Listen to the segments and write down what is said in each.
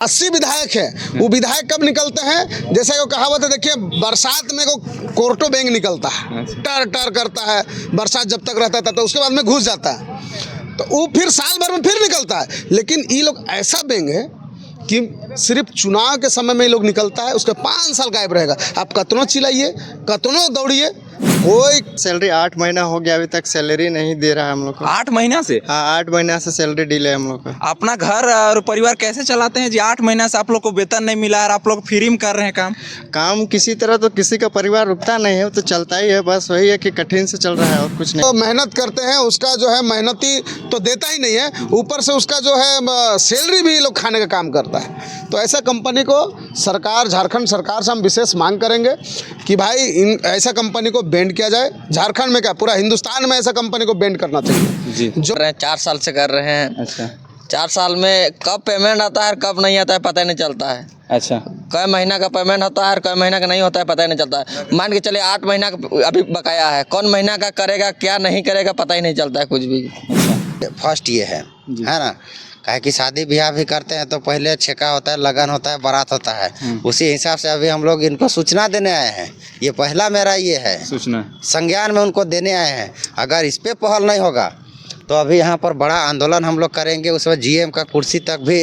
80 विधायक है, वो विधायक कब निकलते हैं? जैसे वो कहावत है, देखिए बरसात में को कोर्टो बैंक निकलता है, टर टर करता है, बरसात जब तक रहता था तो उसके बाद में घुस जाता है, तो वो फिर साल भर में फिर निकलता है। लेकिन ये लोग ऐसा बैंक है कि सिर्फ चुनाव के समय में ये लोग निकलता है, उसके 5 साल गायब रहेगा। आप कतनों चिल्लाइए, कतनों दौड़िए, कोई सैलरी 8 महीना हो गया, अभी तक सैलरी नहीं दे रहा है हम लोग को। 8 महीना से? हाँ, 8 महीना से सैलरी डील है हम लोग का। अपना घर और परिवार कैसे चलाते हैं जी? 8 महीना से आप लोग को वेतन नहीं मिला और आप लोग फ्री में कर रहे हैं काम किसी तरह तो किसी का परिवार रुकता नहीं है, तो चलता ही है। बस वही है कि कठिन से चल रहा है और कुछ नहीं। तो मेहनत करते हैं, उसका जो है मेहनती तो देता ही नहीं है, ऊपर से उसका जो है सैलरी भी लोग खाने का काम करता है। तो ऐसा कंपनी को सरकार, झारखंड सरकार से हम विशेष मांग करेंगे कि भाई ऐसा कंपनी को बैंड किया जाए। झारखंड में क्या, पूरा हिंदुस्तान में ऐसा कंपनी को बैंड करना चाहिए जी। जो 4 साल से कर रहे हैं। अच्छा 4 साल में कब पेमेंट आता है और कब नहीं आता है पता ही नहीं चलता है। अच्छा कई महीना का पेमेंट होता है और कई महीना का नहीं होता है, पता ही नहीं चलता है। मान के चलिए 8 महीना का अभी बकाया है, कौन महीना का करेगा क्या नहीं करेगा पता ही नहीं चलता है कुछ भी। फर्स्ट ये है ना। काहे कि शादी ब्याह भी करते हैं तो पहले छेका होता है, लगन होता है, बारात होता है। उसी हिसाब से अभी हम लोग इनको सूचना देने आए हैं। ये पहला मेरा ये है सूचना संज्ञान में उनको देने आए हैं। अगर इस पे पहल नहीं होगा तो अभी यहाँ पर बड़ा आंदोलन हम लोग करेंगे। उसमें जीएम का कुर्सी तक भी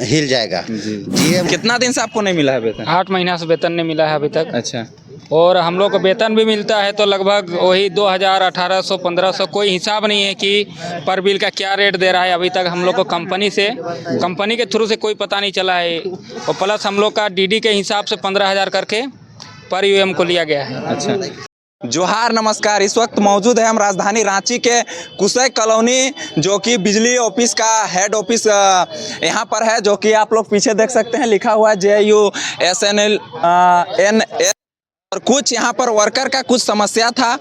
हिल जाएगा। जीएम कितना दिन से आपको नहीं मिला है वेतन? 8 महीना से वेतन नहीं मिला है अभी तक। अच्छा और हम लोग को वेतन भी मिलता है तो लगभग वही 2000, 1800, 1500, कोई हिसाब नहीं है कि पर बिल का क्या रेट दे रहा है। अभी तक हम लोग को कंपनी के थ्रू से कोई पता नहीं चला है। और प्लस हम लोग का डीडी के हिसाब से 15,000 करके पर यूएम को लिया गया है। अच्छा जोहार नमस्कार। इस वक्त मौजूद है हम राजधानी रांची के कुशेक कॉलोनी, जो कि बिजली ऑफिस का हेड ऑफिस यहाँ पर है, जो कि आप लोग पीछे देख सकते हैं लिखा हुआ है JUSNL और कुछ यहाँ पर वर्कर का कुछ समस्या था।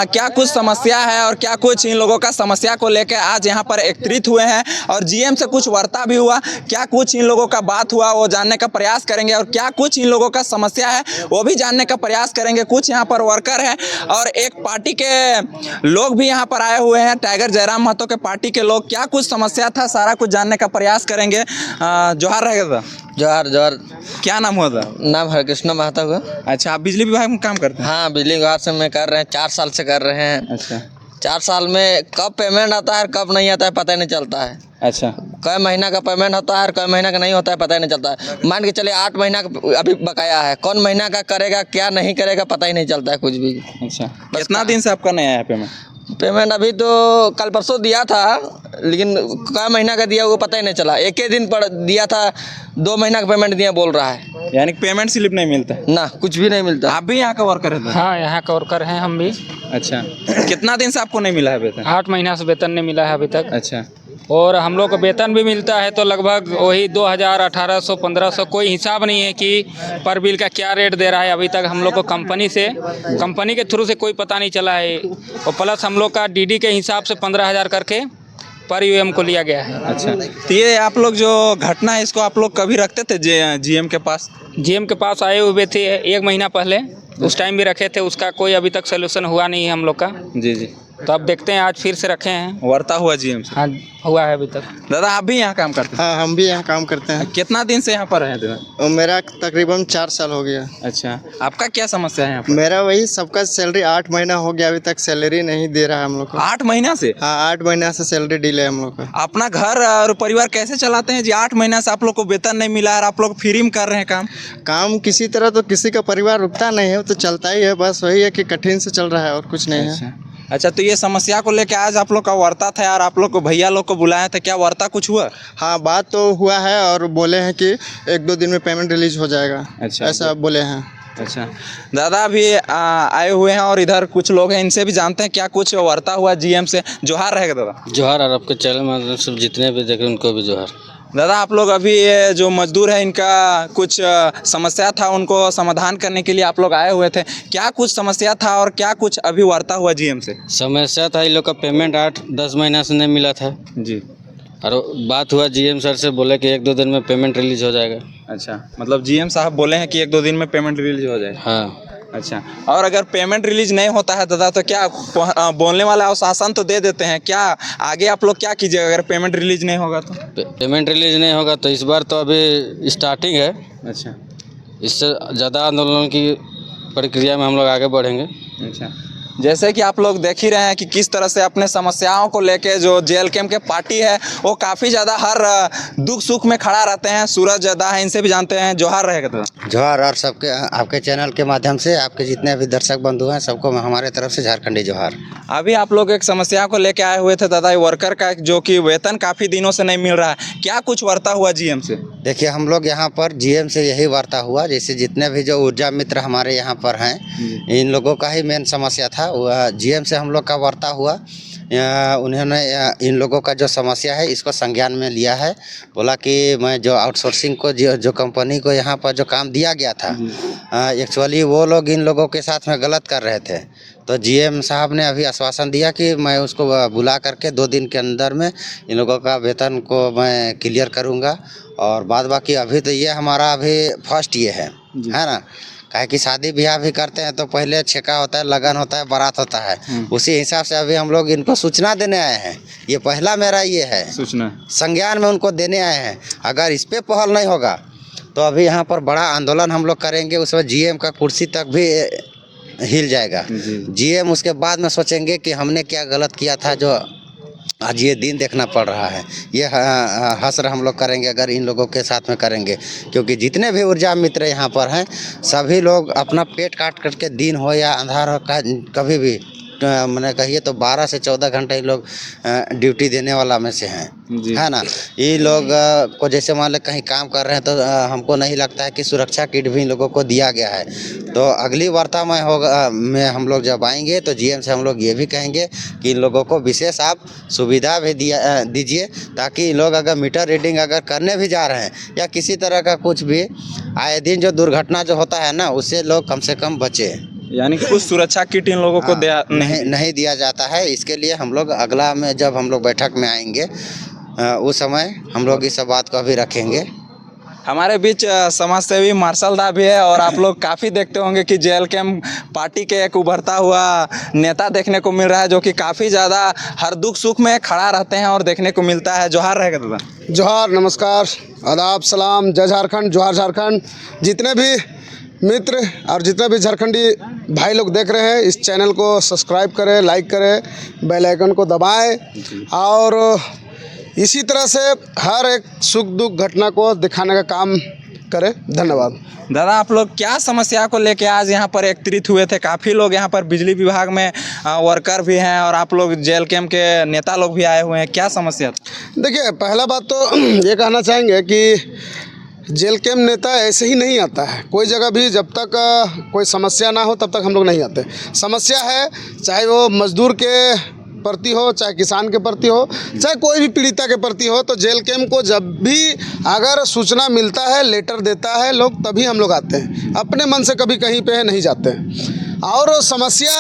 क्या कुछ समस्या है और क्या कुछ इन लोगों का समस्या को लेकर आज यहाँ पर एकत्रित हुए हैं और जीएम से कुछ वार्ता भी हुआ। क्या कुछ इन लोगों का बात हुआ वो जानने का प्रयास करेंगे और क्या कुछ इन लोगों का समस्या है वो भी जानने का प्रयास करेंगे। कुछ यहाँ पर वर्कर हैं और एक पार्टी के लोग भी यहाँ पर आए हुए हैं, टाइगर जयराम महतो के पार्टी के लोग। क्या कुछ समस्या था सारा कुछ जानने का प्रयास करेंगे। जोहार रहेगा था। जोहार जोहार। क्या नाम हुआ था? नाम हरकृष्ण महतो हुआ। अच्छा, आप बिजली विभाग में काम करते हैं? हाँ, बिजली विभाग से में कर रहे हैं, 4 साल से कर रहे हैं। अच्छा 4 साल में कब पेमेंट आता है और कब नहीं आता है पता ही नहीं चलता है। अच्छा कई महीना का पेमेंट होता है और कई महीना का नहीं होता है, पता ही नहीं चलता है। मान के चलिए 8 महीना का अभी बकाया है, कौन महीना का करेगा क्या नहीं करेगा पता ही नहीं चलता है कुछ भी। अच्छा कितना दिन से आपका नहीं आया पेमेंट? पेमेंट अभी तो कल परसों दिया था, लेकिन क्या महीना का दिया वो पता ही नहीं चला। एक ही दिन पर दिया था, 2 महीना का पेमेंट दिया बोल रहा है। यानी पेमेंट स्लिप नहीं मिलता ना, कुछ भी नहीं मिलता। आप भी यहाँ का वर्कर है? हाँ, यहाँ का वर्कर हैं हम भी। अच्छा कितना दिन से आपको नहीं मिला है वेतन? 8 महीना से वेतन नहीं मिला है अभी तक। अच्छा और हम लोग को वेतन भी मिलता है तो लगभग वही 2000, 1800, 1500, कोई हिसाब नहीं है कि पर बिल का क्या रेट दे रहा है। अभी तक हम लोग को कंपनी के थ्रू से कोई पता नहीं चला है। और प्लस हम लोग का डीडी के हिसाब से 15,000 करके पर यूएम को लिया गया है। अच्छा तो ये आप लोग जो घटना है इसको आप लोग कभी रखते थे जीएम के पास? जीएम के पास आए हुए थे 1 महीना पहले, उस टाइम भी रखे थे, उसका कोई अभी तक सोल्यूशन हुआ नहीं है हम लोग का। जी जी। तो अब देखते हैं, आज फिर से रखे हैं। वार्ता हुआ जीएम से? हाँ, हुआ है अभी तक। दादा आप भी यहाँ काम करते हैं? हाँ, हम भी यहाँ काम करते हैं। कितना दिन से यहाँ पर रहे थे? और मेरा तकरीबन 4 साल हो गया। अच्छा आपका क्या समस्या है यहाँ पर? मेरा वही सबका सैलरी 8 महीना हो गया, अभी तक सैलरी नहीं दे रहा है हम लोग को। 8 महीना से? हाँ, 8 महीना से सैलरी डील है हम लोग का। अपना घर और परिवार कैसे चलाते हैं जी? 8 महीना से आप लोग को वेतन नहीं मिला और आप लोग फ्री में कर रहे हैं काम किसी तरह तो किसी का परिवार रुकता नहीं है, तो चलता ही है। बस वही है कि कठिन से चल रहा है और कुछ नहीं है। अच्छा तो ये समस्या को लेकर आज आप लोग का वार्ता था यार, आप लोग को भैया लोग को बुलाया था, क्या वार्ता कुछ हुआ? हाँ, बात तो हुआ है और बोले हैं कि 1-2 दिन में पेमेंट रिलीज हो जाएगा। अच्छा ऐसा बोले हैं। अच्छा दादा भी आए हुए हैं और इधर कुछ लोग हैं, इनसे भी जानते हैं क्या कुछ वार्ता हुआ जीएम से। जोहार रहेगा दादा। जोहार। और आपके चैनल में सब जितने भी देख रहे हैं उनको भी जोहार। दादा आप लोग अभी ये जो मजदूर है इनका कुछ समस्या था, उनको समाधान करने के लिए आप लोग आए हुए थे। क्या कुछ समस्या था और क्या कुछ अभी वार्ता हुआ जीएम से? समस्या था इन लोग का पेमेंट 8-10 महीना से नहीं मिला था जी। और बात हुआ जीएम सर से, बोले कि 1-2 दिन में पेमेंट रिलीज हो जाएगा। अच्छा मतलब जीएम साहब बोले हैं कि 1-2 दिन में पेमेंट रिलीज हो जाएगा। हाँ अच्छा, और अगर पेमेंट रिलीज नहीं होता है दादा तो क्या बोलने वाला आश्वासन तो दे देते हैं, क्या आगे आप लोग क्या कीजिएगा अगर पेमेंट रिलीज नहीं होगा तो? पेमेंट रिलीज नहीं होगा तो इस बार तो अभी स्टार्टिंग है। अच्छा इससे ज़्यादा आंदोलन की प्रक्रिया में हम लोग आगे बढ़ेंगे। अच्छा, जैसे कि आप लोग देख ही रहे हैं कि किस तरह से अपने समस्याओं को लेके जो जेल कैम्प के पार्टी है वो काफ़ी ज़्यादा हर दुख सुख में खड़ा रहते हैं। सूरज अदा है, इनसे भी जानते हैं। जोहार रहेगा तो जोहार, और सबके आपके चैनल के माध्यम से आपके जितने भी दर्शक बंधु हैं सबको हमारे तरफ से झारखंडी जोहार। अभी आप लोग एक समस्या को लेके आए हुए थे दादा, ये वर्कर का जो कि वेतन काफ़ी दिनों से नहीं मिल रहा है, क्या कुछ वार्ता हुआ जीएम से? देखिए, हम लोग यहाँ पर जीएम से यही वार्ता हुआ, जैसे जितने भी जो ऊर्जा मित्र हमारे यहाँ पर हैं इन लोगों का ही मेन समस्या था। वह जीएम से हम लोग का वार्ता हुआ। उन्होंने इन लोगों का जो समस्या है इसको संज्ञान में लिया है। बोला कि मैं जो आउटसोर्सिंग को जो कंपनी को यहाँ पर जो काम दिया गया था एक्चुअली वो लोग इन लोगों के साथ में गलत कर रहे थे। तो जीएम साहब ने अभी आश्वासन दिया कि मैं उसको बुला करके 2 दिन के अंदर में इन लोगों का वेतन को मैं क्लियर करूँगा। और बाद बाकी अभी तो ये हमारा अभी फर्स्ट ये है ना। काहे कि शादी ब्याह भी करते हैं तो पहले छेका होता है, लगन होता है, बारात होता है। उसी हिसाब से अभी हम लोग इनको सूचना देने आए हैं। ये पहला मेरा ये है सूचना संज्ञान में उनको देने आए हैं। अगर इस पे पहल नहीं होगा तो अभी यहाँ पर बड़ा आंदोलन हम लोग करेंगे। उसमें जीएम का कुर्सी तक भी हिल जाएगा। जीएम उसके बाद में सोचेंगे कि हमने क्या गलत किया था जो आज ये दिन देखना पड़ रहा है। ये हसर हम लोग करेंगे अगर इन लोगों के साथ में करेंगे, क्योंकि जितने भी ऊर्जा मित्र यहाँ पर हैं सभी लोग अपना पेट काट करके दिन हो या अंधार हो कभी भी मैंने कहिए तो 12 से 14 घंटे ये लोग ड्यूटी देने वाला में से हैं, है ना। ये लोग को जैसे मान लो कहीं काम कर रहे हैं तो हमको नहीं लगता है कि सुरक्षा किट भी इन लोगों को दिया गया है। तो अगली वार्ता में होगा में हम लोग जब आएंगे तो जीएम से हम लोग ये भी कहेंगे कि इन लोगों को विशेष आप सुविधा भी दीजिए, ताकि लोग अगर मीटर रीडिंग अगर करने भी जा रहे हैं या किसी तरह का कुछ भी आए दिन जो दुर्घटना जो होता है ना उससे लोग कम से कम बचे। यानी कि कुछ सुरक्षा किट इन लोगों को नहीं दिया जाता है। इसके लिए हम लोग अगला में जब हम लोग बैठक में आएंगे उस समय हम लोग इस बात को भी रखेंगे। हमारे बीच समाज सेवी मार्शल दा भी है और आप लोग काफ़ी देखते होंगे कि जेल कैम्प पार्टी के एक उभरता हुआ नेता देखने को मिल रहा है जो कि काफ़ी ज़्यादा हर दुख सुख में खड़ा रहते हैं और देखने को मिलता है। जोहार रहेगा दादा। जोहार, नमस्कार, आदाब, सलाम, जय झारखंड, जोहार झारखंड। जितने भी मित्र और जितने भी झारखंडी भाई लोग देख रहे हैं इस चैनल को सब्सक्राइब करें, लाइक करें, बेल आइकन को दबाएं और इसी तरह से हर एक सुख दुख घटना को दिखाने का काम करें। धन्यवाद। दादा, आप लोग क्या समस्या को लेके आज यहाँ पर एकत्रित हुए थे? काफ़ी लोग यहाँ पर बिजली विभाग में वर्कर भी हैं और आप लोग जेल कैम्प के नेता लोग भी आए हुए हैं, क्या समस्या था? देखिए, पहला बात तो ये कहना चाहेंगे कि जेल कैम्प नेता ऐसे ही नहीं आता है। कोई जगह भी जब तक कोई समस्या ना हो तब तक हम लोग नहीं आते। समस्या है चाहे वो मजदूर के प्रति हो, चाहे किसान के प्रति हो, चाहे कोई भी पीड़िता के प्रति हो, तो जेल कैम्प को जब भी अगर सूचना मिलता है, लेटर देता है लोग, तभी हम लोग आते हैं। अपने मन से कभी कहीं पे नहीं जाते हैं। और समस्या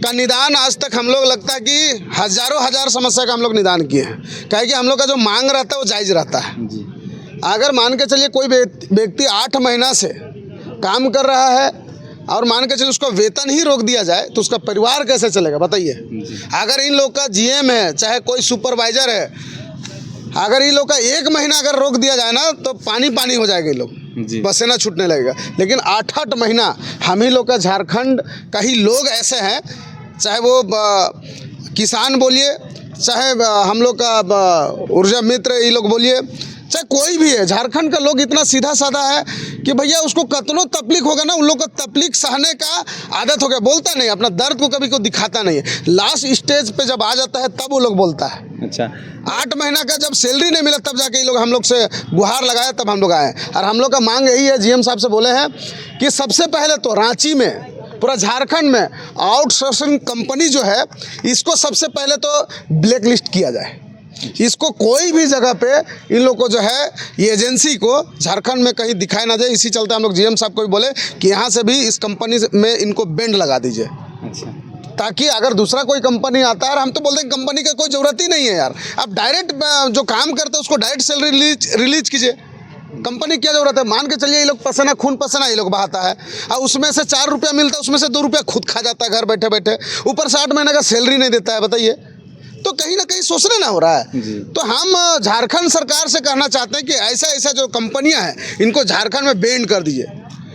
का निदान आज तक हम लोग लगता है कि हज़ारों हजार समस्या का हम लोग निदान किए हैं। क्या कि हम लोग का जो मांग रहता है वो जायज़ रहता है। अगर मान के चलिए कोई व्यक्ति 8 महीना से काम कर रहा है और मान के चलिए उसको वेतन ही रोक दिया जाए तो उसका परिवार कैसे चलेगा बताइए। अगर इन लोग का जीएम है चाहे कोई सुपरवाइजर है, अगर इन लोग का 1 महीना अगर रोक दिया जाए ना तो पानी पानी हो जाएगा, ये लोग पसीना छूटने लगेगा। लेकिन 8 महीना हम ही लोग का झारखंड का ही लोग ऐसे हैं, चाहे वो किसान बोलिए, चाहे हम लोग का ऊर्जा मित्र ये लोग बोलिए, चाहे कोई भी है, झारखंड का लोग इतना सीधा साधा है कि भैया उसको कतनो तकलीफ होगा ना, उन लोग को तकलीफ सहने का आदत हो गया। बोलता नहीं, अपना दर्द को कभी को दिखाता नहीं है। लास्ट स्टेज पे जब आ जाता है तब वो लोग बोलता है। अच्छा, 8 महीना का जब सैलरी नहीं मिला तब जाके ये लोग हम लोग से गुहार लगाए, तब हम लोग आए। और हम लोग का मांग यही है, जीएम साहब से बोले हैं कि सबसे पहले तो रांची में, पूरा झारखंड में आउटसोर्सिंग कंपनी जो है इसको सबसे पहले तो ब्लैक लिस्ट किया जाए। इसको कोई भी जगह पे इन लोग को जो है ये एजेंसी को झारखंड में कहीं दिखाई ना जाए। इसी चलते हम लोग जीएम साहब को भी बोले कि यहाँ से भी इस कंपनी में इनको बैंड लगा दीजिए। अच्छा, ताकि अगर दूसरा कोई कंपनी आता है, हम तो बोलते हैं कंपनी की कोई ज़रूरत ही नहीं है यार, आप डायरेक्ट जो काम करते हैं उसको डायरेक्ट सैलरी रिलीज कीजिए। कंपनी क्या जरूरत है? मान के चलिए ये लोग पसीना खून पसीना ये लोग बहाता है और उसमें से 4 रुपया मिलता है, उसमें से 2 रुपया खुद खा जाता है घर बैठे बैठे, ऊपर से 8 महीने का सैलरी नहीं देता है। बताइए, तो कहीं ना कहीं शोषण ना हो रहा है। तो हम झारखंड सरकार से कहना चाहते हैं कि ऐसा ऐसा जो कंपनियां हैं इनको झारखंड में बैन कर दीजिए,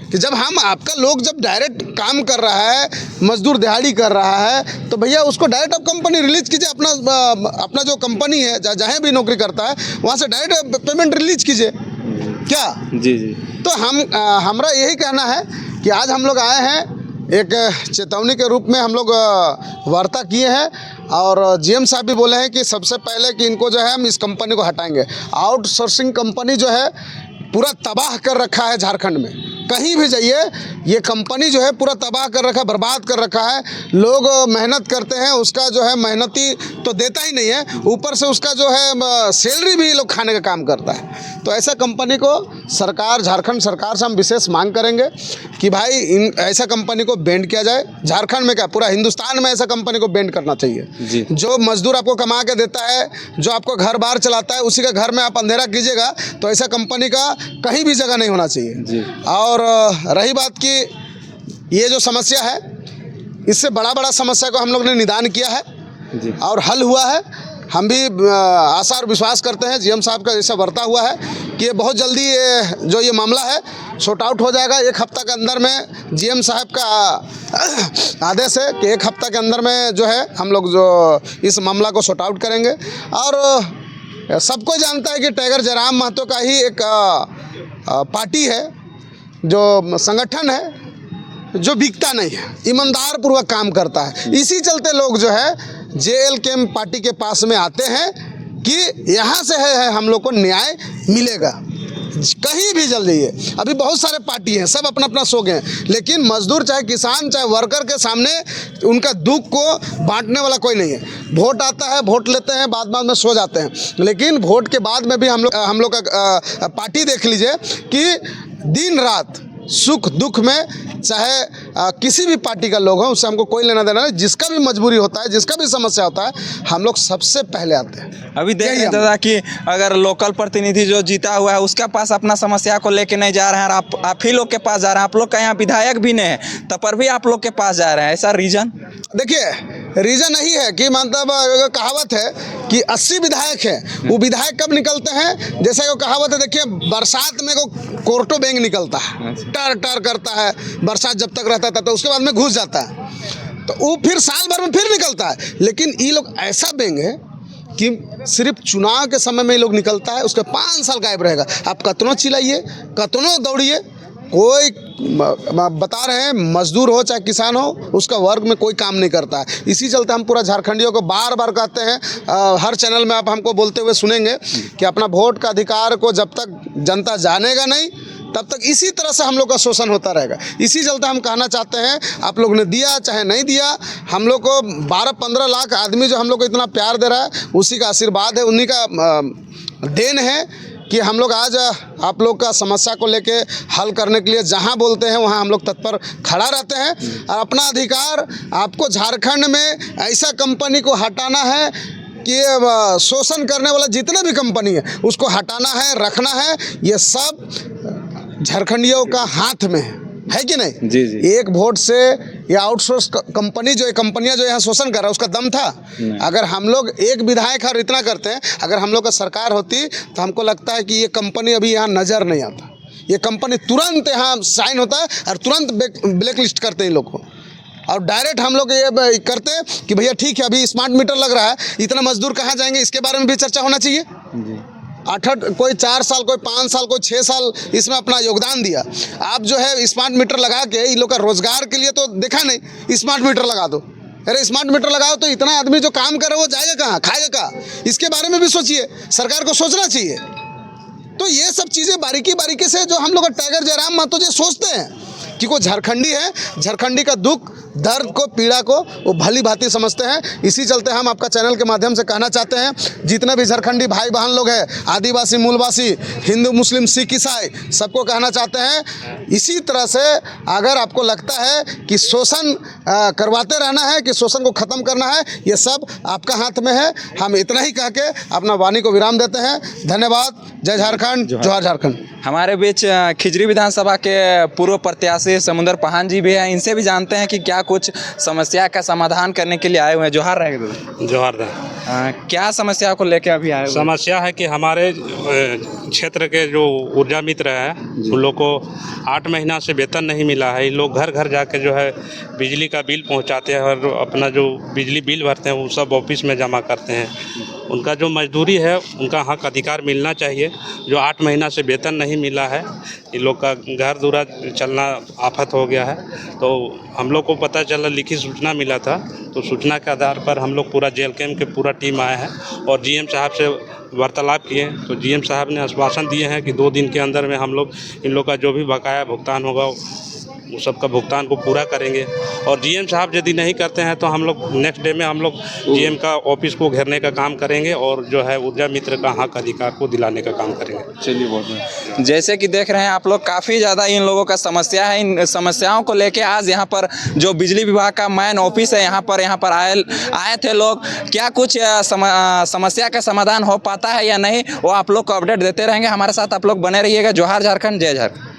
कि जब हम आपका लोग जब डायरेक्ट काम कर रहा है, मजदूर दिहाड़ी कर रहा है, तो भैया उसको डायरेक्ट आप कंपनी रिलीज कीजिए। अपना जो कंपनी है जहाँ भी नौकरी करता है वहाँ से डायरेक्ट पेमेंट रिलीज कीजिए। क्या जी जी। तो हमारा यही कहना है कि आज हम लोग आए हैं, एक चेतावनी के रूप में हम लोग वार्ता किए हैं और जीएम साहब भी बोले हैं कि सबसे पहले कि इनको जो है हम इस कंपनी को हटाएंगे। आउटसोर्सिंग कंपनी जो है पूरा तबाह कर रखा है झारखंड में। कहीं भी जाइए ये कंपनी जो है पूरा तबाह कर रखा है, बर्बाद कर रखा है। लोग मेहनत करते हैं, उसका जो है मेहनती तो देता ही नहीं है, ऊपर से उसका जो है सैलरी भी लोग खाने का काम करता है। तो ऐसा कंपनी को सरकार, झारखंड सरकार से हम विशेष मांग करेंगे कि भाई ऐसा कंपनी को बैन किया जाए। झारखंड में क्या, पूरा हिंदुस्तान में ऐसा कंपनी को बैन करना चाहिए। जो मजदूर आपको कमा के देता है, जो आपको घर बार चलाता है, उसी के घर में आप अंधेरा कीजिएगा तो ऐसा कंपनी का कहीं भी जगह नहीं होना चाहिए। और रही बात की ये जो समस्या है, इससे बड़ा समस्या को हम लोग ने निदान किया है और हल हुआ है। हम भी आशा और विश्वास करते हैं जीएम साहब का जैसा वर्ता हुआ है कि ये बहुत जल्दी ये मामला है सॉर्ट आउट हो जाएगा। 1 हफ्ता के अंदर में जीएम साहब का आदेश है कि 1 हफ्ता के अंदर में जो है हम लोग जो इस मामला को सॉर्ट आउट करेंगे। और सबको जानता है कि टाइगर जयराम महतो का ही एक पार्टी है, जो संगठन है जो बिकता नहीं है, ईमानदार पूर्वक काम करता है। इसी चलते लोग जो है JLK पार्टी के पास में आते हैं कि यहाँ से है हम लोग को न्याय मिलेगा। कहीं भी चल जाइए, अभी बहुत सारे पार्टी हैं, सब अपना अपना सो गए, लेकिन मजदूर चाहे किसान चाहे वर्कर के सामने उनका दुख को बांटने वाला कोई नहीं है। वोट आता है, वोट लेते हैं, बाद में सो जाते हैं, लेकिन वोट के बाद में भी हम लोग का पार्टी देख लीजिए कि दिन रात सुख दुख में चाहे किसी भी पार्टी का लोग हो, उससे हमको कोई लेना देना नहीं। जिसका भी मजबूरी होता है, जिसका भी समस्या होता है, हम लोग सबसे पहले आते हैं। अभी देख रहे दादा कि अगर लोकल प्रतिनिधि जो जीता हुआ है उसके पास अपना समस्या को लेके नहीं जा रहे हैं और आप ही लोग के पास जा रहे हैं। आप लोग का यहाँ विधायक भी नहीं है, तब पर भी आप लोग के पास जा रहे हैं, ऐसा रीजन? देखिए, रीजन नहीं है कि मतलब कहावत है कि 80 विधायक हैं, वो विधायक कब निकलते हैं? जैसे वो कहावत है, देखिए बरसात में को कोर्टो बैंक निकलता है, टर टर करता है, बरसात जब तक रहता था, तो उसके बाद में घुस जाता है, तो वो फिर साल भर में फिर निकलता है। लेकिन ये लोग ऐसा बैंक है कि सिर्फ चुनाव के समय में ये लोग निकलता है, उसके 5 साल गायब रहेगा। आप कतनों चिल्लाइए, कतनों दौड़िए, कोई बता रहे हैं मजदूर हो चाहे किसान हो, उसका वर्ग में कोई काम नहीं करता है। इसी चलते हम पूरा झारखंडियों को बार बार कहते हैं, हर चैनल में आप हमको बोलते हुए सुनेंगे कि अपना वोट का अधिकार को जब तक जनता जानेगा नहीं, तब तक इसी तरह से हम लोग का शोषण होता रहेगा। इसी चलते हम कहना चाहते हैं, आप लोग ने दिया चाहे नहीं दिया, हम लोग को 12-15 लाख आदमी जो हम लोग को इतना प्यार दे रहा है, उसी का आशीर्वाद है, उन्हीं का देन है कि हम लोग आज आप लोग का समस्या को लेके हल करने के लिए जहां बोलते हैं वहां हम लोग तत्पर खड़ा रहते हैं। और अपना अधिकार, आपको झारखंड में ऐसा कंपनी को हटाना है कि शोषण करने वाला जितने भी कंपनी है उसको हटाना है, रखना है। ये सब झारखंडियों का हाथ में है कि नहीं? जी जी। एक वोट से ये आउटसोर्स कंपनी जो कंपनियां जो यहाँ शोषण कर रहा है उसका दम था? अगर हम लोग एक विधायक और इतना करते हैं, अगर हम लोग का सरकार होती तो हमको लगता है कि ये कंपनी अभी यहाँ नज़र नहीं आता। ये कंपनी तुरंत यहाँ साइन होता है और तुरंत ब्लैक लिस्ट करते हैं लोग को, और डायरेक्ट हम लोग ये करते हैं कि भैया ठीक है अभी स्मार्ट मीटर लग रहा है, इतना मजदूर कहाँ जाएंगे, इसके बारे में भी चर्चा होना चाहिए। कोई 4 साल, कोई 5 साल, कोई 6 साल इसमें अपना योगदान दिया। आप जो है स्मार्ट मीटर लगा के इन लोग का रोजगार के लिए तो देखा नहीं, स्मार्ट मीटर लगा दो। अरे स्मार्ट मीटर लगाओ तो इतना आदमी जो काम करे वो जाएगा कहाँ, खाएगा कहाँ? इसके बारे में भी सोचिए, सरकार को सोचना चाहिए। तो ये सब चीज़ें बारीकी से जो हम लोग टाइगर जयराम महतो जी सोचते हैं कि कोई झारखंडी है, झारखंडी का दुख दर्द को पीड़ा को वो भली भांति समझते हैं। इसी चलते हम आपका चैनल के माध्यम से कहना चाहते हैं, जितने भी झारखंडी भाई बहन लोग हैं, आदिवासी मूलवासी, हिंदू मुस्लिम सिख ईसाई, सबको कहना चाहते हैं इसी तरह से अगर आपको लगता है कि शोषण करवाते रहना है, कि शोषण को ख़त्म करना है, ये सब आपका हाथ में है। हम इतना ही कह के अपना वाणी को विराम देते हैं। धन्यवाद। जय झारखंड, जोहार झारखंड। हमारे बीच खिजरी विधानसभा के पूर्व प्रत्याशी समुंदर पहान जी भी हैं, इनसे भी जानते हैं कि क्या कुछ समस्या का समाधान करने के लिए आए हुए हैं। जोहार रहेगा जोहार दा क्या समस्या को लेकर अभी आए हुए हैं? समस्या है कि हमारे क्षेत्र के जो ऊर्जा मित्र हैं उन लोग को 8 महीना से वेतन नहीं मिला है। ये लोग घर घर जाके जो है बिजली का बिल पहुंचाते हैं और अपना जो बिजली बिल भरते हैं वो सब ऑफिस में जमा करते हैं। उनका जो मजदूरी है उनका हक अधिकार मिलना चाहिए। जो 8 महीना से वेतन नहीं मिला है, इन लोग का घर दूरा चलना आफत हो गया है। तो हम लोग को पता चला, लिखित सूचना मिला था, तो सूचना के आधार पर हम लोग पूरा जेल कैम्प के पूरा टीम आया है और जीएम साहब से वार्तालाप किए। तो जीएम साहब ने आश्वासन दिए हैं कि 2 दिन के अंदर में हम लोग इन लोग का जो भी बकाया भुगतान होगा उस सब का भुगतान को पूरा करेंगे। और जीएम साहब यदि नहीं करते हैं तो हम लोग नेक्स्ट डे में हम लोग जीएम का ऑफिस को घेरने का काम करेंगे और जो है ऊर्जा मित्र का हक अधिकार को दिलाने का काम करेंगे। चलिए बहुत जैसे कि देख रहे हैं आप लोग, काफ़ी ज़्यादा इन लोगों का समस्या है। इन समस्याओं को लेके आज यहाँ पर जो बिजली विभाग का मेन ऑफिस है यहाँ पर आए थे लोग। क्या कुछ समस्या का समाधान हो पाता है या नहीं, वो आप लोग को अपडेट देते रहेंगे। हमारे साथ आप लोग बने रहिएगा। जोहार झारखंड, जय झारखंड।